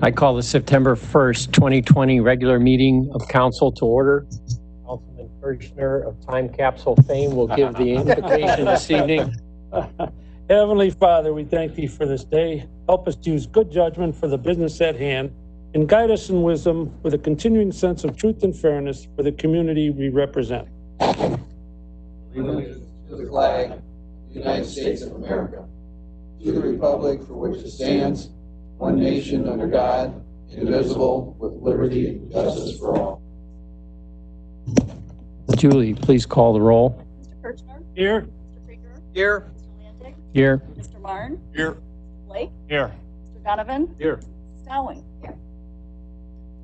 I call the September 1st, 2020 regular meeting of council to order. Councilman Kirchner of Time Capsule fame will give the invocation this evening. Heavenly Father, we thank thee for this day. Help us to use good judgment for the business at hand and guide us in wisdom with a continuing sense of truth and fairness for the community we represent. Allegiance to the flag of the United States of America, to the republic for which it stands, one nation under God, indivisible, with liberty and justice for all. Julie, please call the roll. Mr. Kirchner? Here. Mr. Krieger? Here. Mr. Landig? Here. Mr. Marn? Here. Mr. Blake? Here. Mr. Donovan? Here. Mrs. Dowling? Here.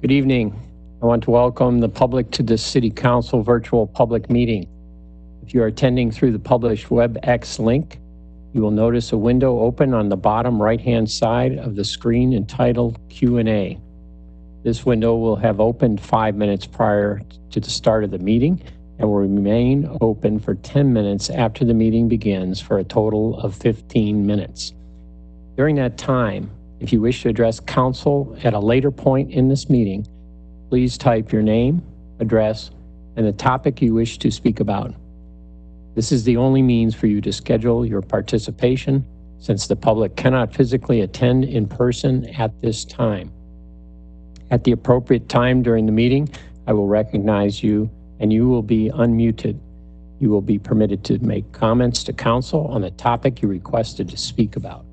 Good evening. I want to welcome the public to this City Council virtual public meeting. If you are attending through the published WebEx link, you will notice a window open on the bottom right-hand side of the screen entitled Q&A. This window will have opened 5 minutes prior to the start of the meeting and will remain open for 10 minutes after the meeting begins for a total of 15 minutes. During that time, if you wish to address council at a later point in this meeting, please type your name, address, and the topic you wish to speak about. This is the only means for you to schedule your participation since the public cannot physically attend in person at this time. At the appropriate time during the meeting, I will recognize you and you will be unmuted. You will be permitted to make comments to council on the topic you requested to speak about.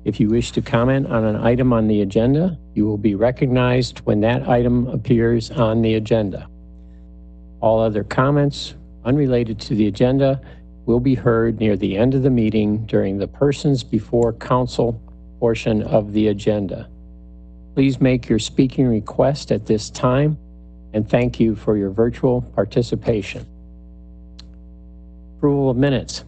If you wish to comment on an item on the agenda, you will be recognized when that item appears on the agenda. All other comments unrelated to the agenda will be heard near the end of the meeting during the persons before council portion of the agenda. Please make your speaking request at this time, and thank you for your virtual participation. Approval of minutes.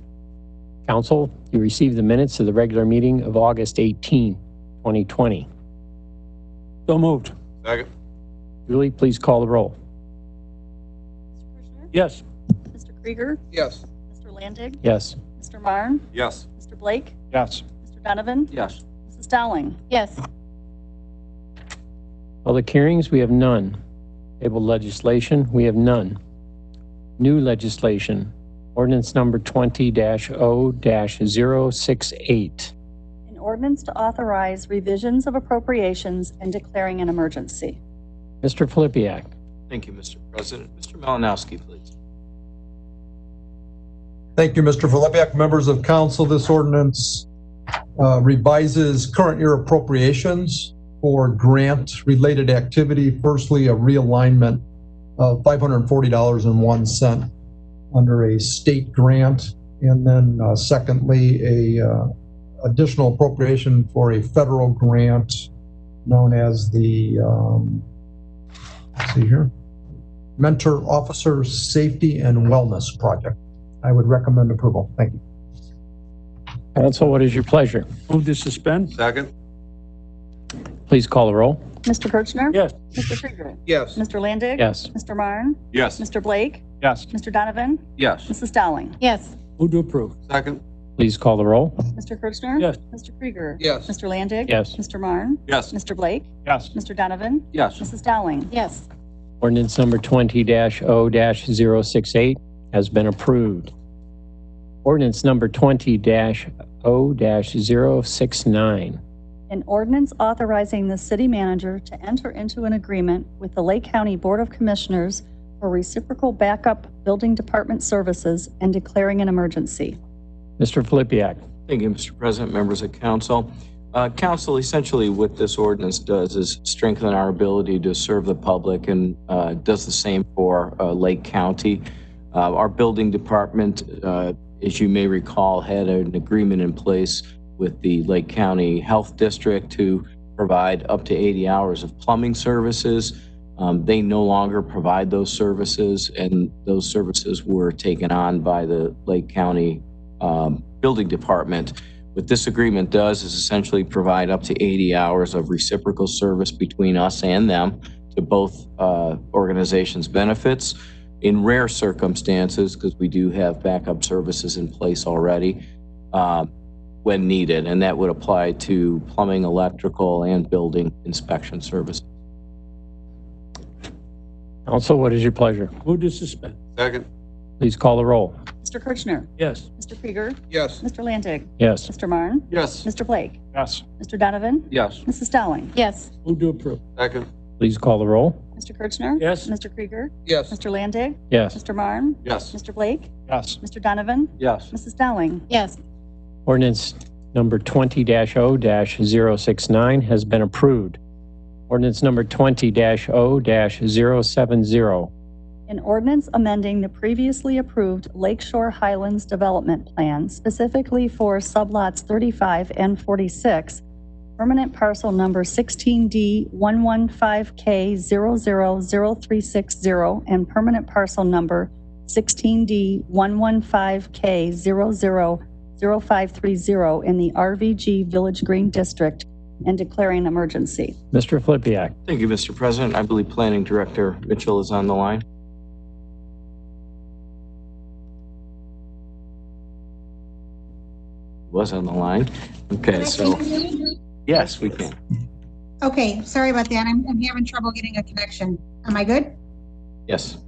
Council, you received the minutes of the regular meeting of August 18, 2020. So moved. Second. Julie, please call the roll. Mr. Kirchner? Yes. Mr. Krieger? Yes. Mr. Landig? Yes. Mr. Marn? Yes. Mr. Blake? Yes. Mr. Donovan? Yes. Mrs. Dowling? Yes. Public hearings, we have none. Tabled legislation, we have none. New legislation, ordinance number 20-0-068. An ordinance to authorize revisions of appropriations and declaring an emergency. Mr. Filipiak. Thank you, Mr. President. Mr. Malinowski, please. Thank you, Mr. Filipiak. Members of council, this ordinance revises current year appropriations for grant-related activity. Firstly, a realignment of $540.01 under a state grant, and then secondly, a additional appropriation for a federal grant known as the let's see here, Mentor Officer Safety and Wellness Project. I would recommend approval. Thank you. Council, what is your pleasure? Move to suspend. Second. Please call the roll. Mr. Kirchner? Yes. Mr. Krieger? Yes. Mr. Landig? Yes. Mr. Marn? Yes. Mr. Blake? Yes. Mr. Donovan? Yes. Mrs. Dowling? Yes. Move to approve. Second. Please call the roll. Mr. Kirchner? Yes. Mr. Krieger? Yes. Mr. Landig? Yes. Mr. Marn? Yes. Mr. Blake? Yes. Mr. Donovan? Yes. Mrs. Dowling? Yes. Ordinance number 20-0-068 has been approved. Ordinance number 20-0-069. An ordinance authorizing the city manager to enter into an agreement with the Lake County Board of Commissioners for reciprocal backup building department services and declaring an emergency. Mr. Filipiak. Thank you, Mr. President, members of council. Council, essentially what this ordinance does is strengthen our ability to serve the public and does the same for Lake County. Our building department, as you may recall, had an agreement in place with the Lake County Health District to provide up to 80 hours of plumbing services. They no longer provide those services, and those services were taken on by the Lake County Building Department. What this agreement does is essentially provide up to 80 hours of reciprocal service between us and them to both organizations' benefits. In rare circumstances, because we do have backup services in place already, when needed, and that would apply to plumbing, electrical, and building inspection services. Council, what is your pleasure? Move to suspend. Second. Please call the roll. Mr. Kirchner. Yes. Mr. Krieger. Yes. Mr. Landig. Yes. Mr. Marne. Yes. Mr. Blake. Yes. Mr. Donovan. Yes. Mrs. Dowling. Yes. Move to approve. Second. Please call the roll. Mr. Kirchner. Yes. Mr. Krieger. Yes. Mr. Landig. Yes. Mr. Marne. Yes. Mr. Blake. Yes. Mr. Donovan. Yes. Mrs. Dowling. Yes. Ordinance number 20-0-069 has been approved. Ordinance number 20-0-070. An ordinance amending the previously approved Lakeshore Highlands Development Plan specifically for sublots 35 and 46, permanent parcel number 16D115K000360 and permanent parcel number 16D115K000530 in the RVG Village Green District and declaring an emergency. Mr. Flippia. Thank you, Mr. President. I believe Planning Director Mitchell is on the line. Was on the line. Okay, so yes, we can. Okay, sorry about that. I'm having trouble getting a connection. Am I good? Yes.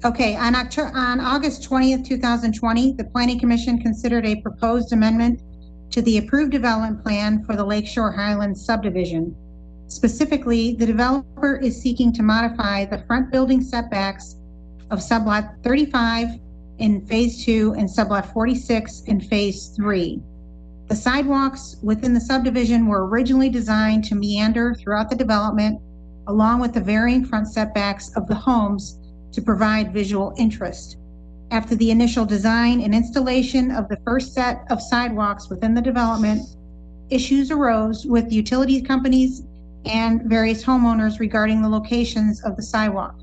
Okay, on August 20th, 2020, the Planning Commission considered a proposed amendment to the approved development plan for the Lakeshore Highlands subdivision. Specifically, the developer is seeking to modify the front building setbacks of sublot 35 in Phase 2 and sublot 46 in Phase 3. The sidewalks within the subdivision were originally designed to meander throughout the development, along with the varying front setbacks of the homes to provide visual interest. After the initial design and installation of the first set of sidewalks within the development, issues arose with utility companies and various homeowners regarding the locations of the sidewalk.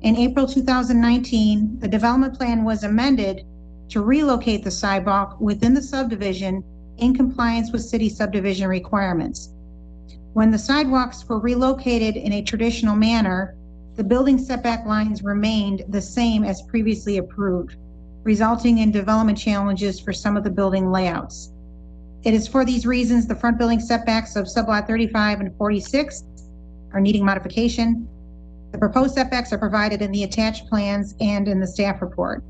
In April 2019, the development plan was amended to relocate the sidewalk within the subdivision in compliance with city subdivision requirements. When the sidewalks were relocated in a traditional manner, the building setback lines remained the same as previously approved, resulting in development challenges for some of the building layouts. It is for these reasons the front building setbacks of sublot 35 and 46 are needing modification. The proposed setbacks are provided in the attached plans and in the staff report.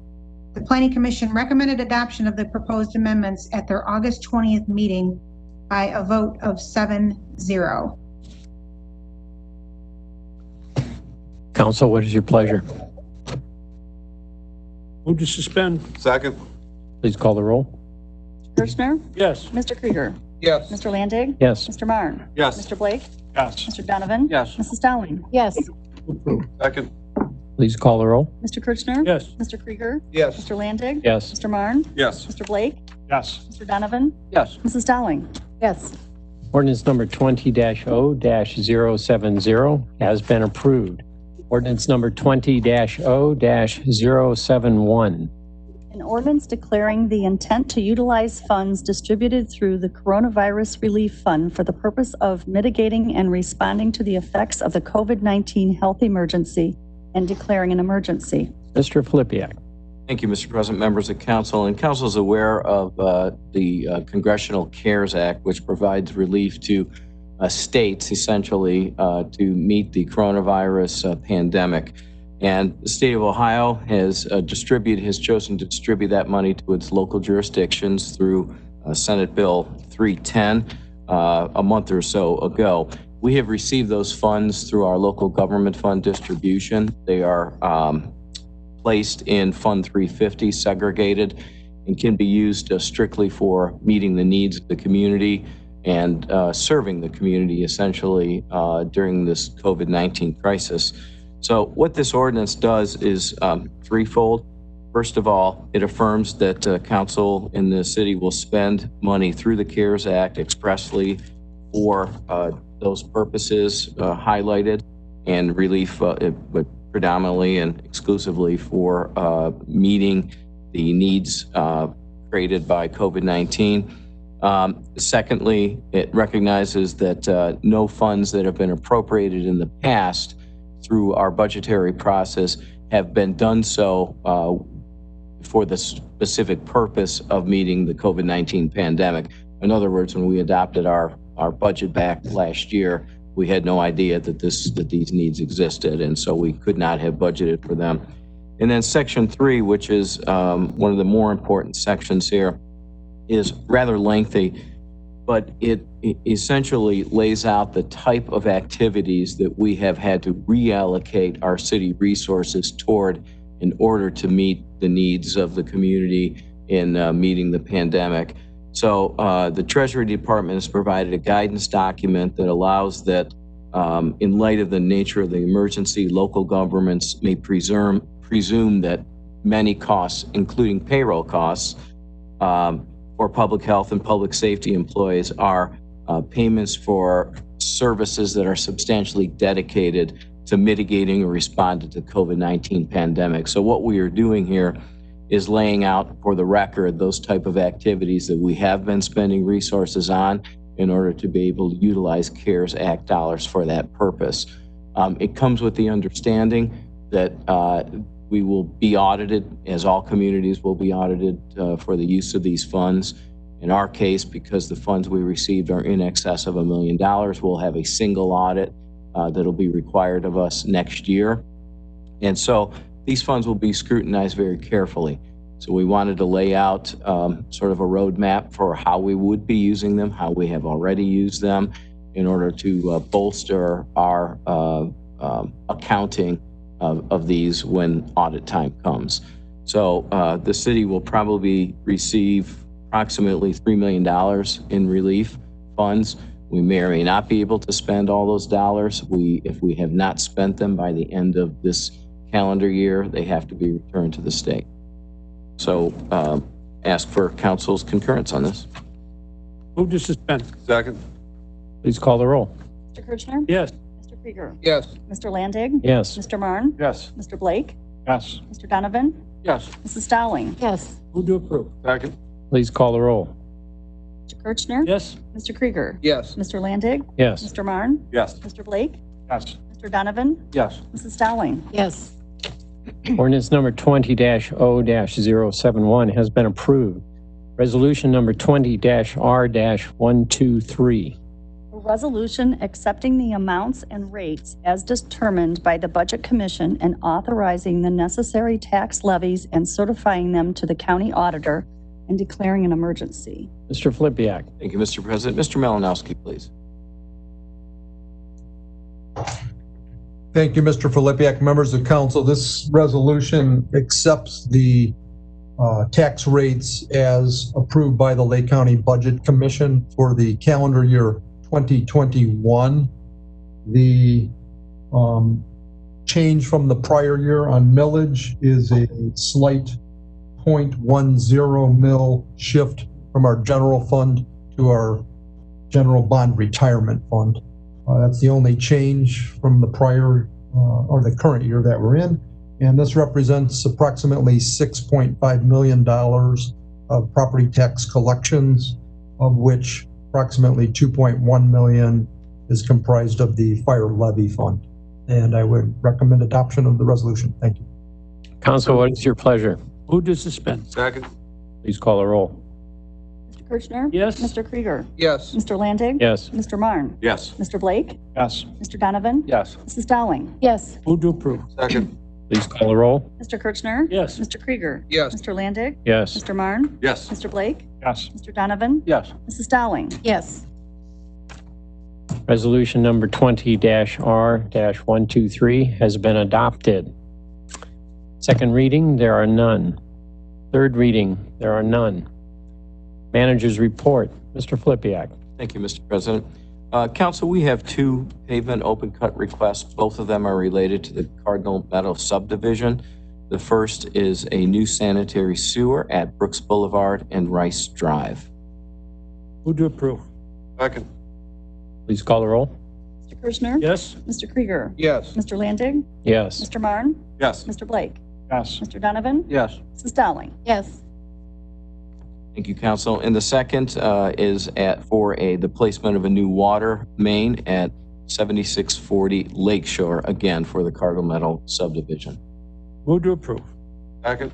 The Planning Commission recommended adoption of the proposed amendments at their August 20th meeting by a vote of 7-0. Council, what is your pleasure? Move to suspend. Second. Please call the roll. Kirchner. Yes. Mr. Krieger. Yes. Mr. Landig. Yes. Mr. Marne. Yes. Mr. Blake. Yes. Mr. Donovan. Yes. Mrs. Dowling. Yes. Approve. Second. Please call the roll. Mr. Kirchner. Yes. Mr. Krieger. Yes. Mr. Landig. Yes. Mr. Marne. Yes. Mr. Blake. Yes. Mr. Donovan. Yes. Mrs. Dowling. Yes. Ordinance number 20-0-070 has been approved. Ordinance number 20-0-071. An ordinance declaring the intent to utilize funds distributed through the Coronavirus Relief Fund for the purpose of mitigating and responding to the effects of the COVID-19 health emergency and declaring an emergency. Mr. Flippia. Thank you, Mr. President, members of council. And council is aware of the Congressional CARES Act, which provides relief to states essentially to meet the coronavirus pandemic. And the state of Ohio has chosen to distribute that money to its local jurisdictions through Senate Bill 310 a month or so ago. We have received those funds through our local government fund distribution. They are placed in Fund 350, segregated, and can be used strictly for meeting the needs of the community and serving the community essentially during this COVID-19 crisis. So what this ordinance does is threefold. First of all, it affirms that council in the city will spend money through the CARES Act expressly for those purposes highlighted, and relief but predominantly and exclusively for meeting the needs created by COVID-19. Secondly, it recognizes that no funds that have been appropriated in the past through our budgetary process have been done so for the specific purpose of meeting the COVID-19 pandemic. In other words, when we adopted our budget back last year, we had no idea that these needs existed, and so we could not have budgeted for them. And then section 3, which is one of the more important sections here, is rather lengthy, but it essentially lays out the type of activities that we have had to reallocate our city resources toward in order to meet the needs of the community in meeting the pandemic. So the Treasury Department has provided a guidance document that allows that in light of the nature of the emergency, local governments may presume that many costs, including payroll costs, for public health and public safety employees are payments for services that are substantially dedicated to mitigating or responding to the COVID-19 pandemic. So what we are doing here is laying out for the record those type of activities that we have been spending resources on in order to be able to utilize CARES Act dollars for that purpose. It comes with the understanding that we will be audited, as all communities will be audited for the use of these funds. In our case, because the funds we received are in excess of $1 million, we'll have a single audit that'll be required of us next year. And so these funds will be scrutinized very carefully. So we wanted to lay out sort of a roadmap for how we would be using them, how we have already used them in order to bolster our accounting of these when audit time comes. So the city will probably receive approximately $3 million in relief funds. We may or may not be able to spend all those dollars. If we have not spent them by the end of this calendar year, they have to be returned to the state. So ask for council's concurrence on this. Move to suspend. Second. Please call the roll. Mr. Kirchner? Yes. Mr. Krieger? Yes. Mr. Landig? Yes. Mr. Marne? Yes. Mr. Blake? Yes. Mr. Donovan? Yes. Mrs. Dowling? yes, Move to approve. Second. Please call the roll. Mr. Kirchner? Yes. Mr. Krieger? Yes. Mr. Landig? Yes. Mr. Marne? Yes. Mr. Blake? Yes. Mr. Donovan? Yes. Mrs. Dowling? yes, Ordinance number 20-0-071 has been approved. Resolution number 20-R-123. A resolution accepting the amounts and rates as determined by the Budget Commission and authorizing the necessary tax levies and certifying them to the county auditor and declaring an emergency. Mr. Flippia. Thank you, Mr. President. Mr. Malinowski, please. Thank you, Mr. Filipiak. Members of council, this resolution accepts the tax rates as approved by the Lake County Budget Commission for the calendar year 2021. The change from the prior year on millage is a slight 0.10 mil shift from our general fund to our general bond retirement fund. That's the only change from the prior or the current year that we're in. And this represents approximately $6.5 million of property tax collections, of which approximately 2.1 million is comprised of the fire levy fund. And I would recommend adoption of the resolution. Thank you. Council, what is your pleasure? Move to suspend. Second. Please call the roll. Mr. Kirchner? Yes. Mr. Krieger? Yes. Mr. Landig? Yes. Mr. Marne? Yes. Mr. Blake? Yes. Mr. Donovan? Yes. Mrs. Dowling? yes, Move to approve. Second. Please call the roll. Mr. Kirchner? Yes. Mr. Krieger? Yes. Mr. Landig? Yes. Mr. Marne? Yes. Mr. Blake? Yes. Mr. Donovan? Yes. Mrs. Dowling? yes, Resolution number 20-R-123 has been adopted. Second reading, there are none. Third reading, there are none. Manager's report, Mr. Flippia. Thank you, Mr. President. Council, we have two pavement open cut requests. Both of them are related to the Cardinal Meadow subdivision. The first is a new sanitary sewer at Brooks Boulevard and Rice Drive. Move to approve. Second. Please call the roll. Mr. Kirchner? Yes. Mr. Krieger? Yes. Mr. Landig? Yes. Mr. Marne? Yes. Mr. Blake? Yes. Mr. Donovan? Yes. Mrs. Dowling? yes, Thank you, Council. And the second is for the placement of a new water main at 7640 Lakeshore, again for the Cardinal Meadow subdivision. Move to approve. Second.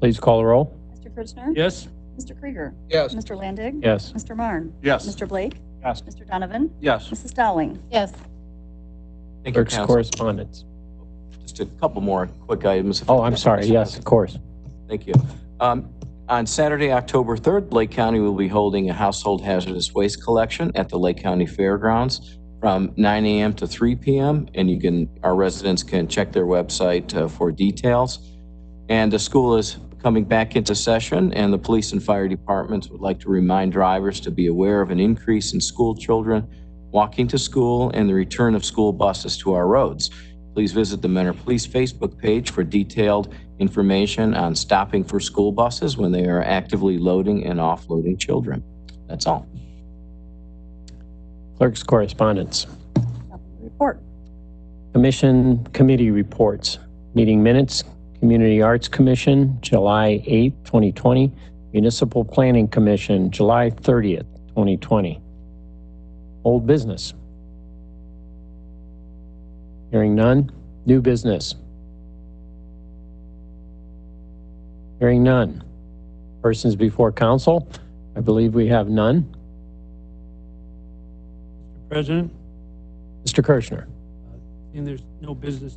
Please call the roll. Mr. Kirchner? Yes. Mr. Krieger. Yes. Mr. Landig. Yes. Mr. Marne. Yes. Mr. Blake. Yes. Mr. Donovan. Yes. Mrs. Dowling. Yes. Thank you, Clerk's Council. correspondence. Just a couple more quick items. Oh, I'm sorry. Yes, of course. Thank you. On Saturday, October 3rd, Lake County will be holding a household hazardous waste collection at the Lake County Fairgrounds from 9 a.m. to 3 p.m. And our residents can check their website for details. And the school is coming back into session, and the police and fire departments would like to remind drivers to be aware of an increase in school children walking to school and the return of school buses to our roads. Please visit the Mentor Police Facebook page for detailed information on stopping for school buses when they are actively loading and offloading children. That's all. Clerk's correspondence. Report. Commission committee reports. Meeting minutes. Community Arts Commission, July 8, 2020. Municipal Planning Commission, July 30th, 2020. Old business. Hearing none. New business. Hearing none. Persons before council. I believe we have none. President, Mr. Kirschner. and there's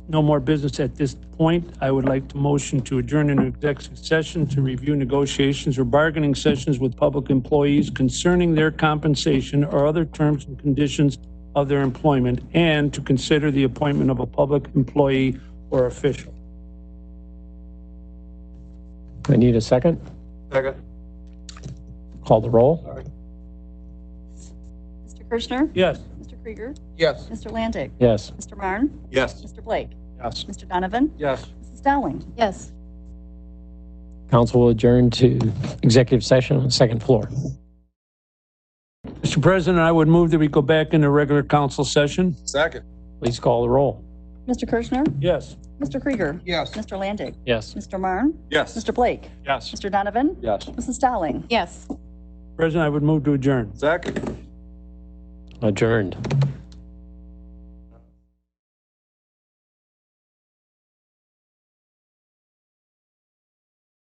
no more business at this point, I would like to motion to adjourn into executive session to review negotiations or bargaining sessions with public employees concerning their compensation or other terms and conditions of their employment, and to consider the appointment of a public employee or official. I need a second. Second. Call the roll. Mr. Kirschner. Yes. Mr. Krieger. Yes. Mr. Landig. Yes. Mr. Marne. Yes. Mr. Blake. Yes. Mr. Donovan. Yes. Mrs. Dowling. Yes. Council will adjourn to executive session on the second floor. Mr. President, I would move that we go back into regular council session. Second. Please call the roll. Mr. Kirschner. Yes. Mr. Krieger. Yes. Mr. Landig. Yes. Mr. Marne. Yes. Mr. Blake. Yes. Mr. Donovan. Yes. Mrs. Dowling. Yes. President, I would move to adjourn. Second. Adjourned.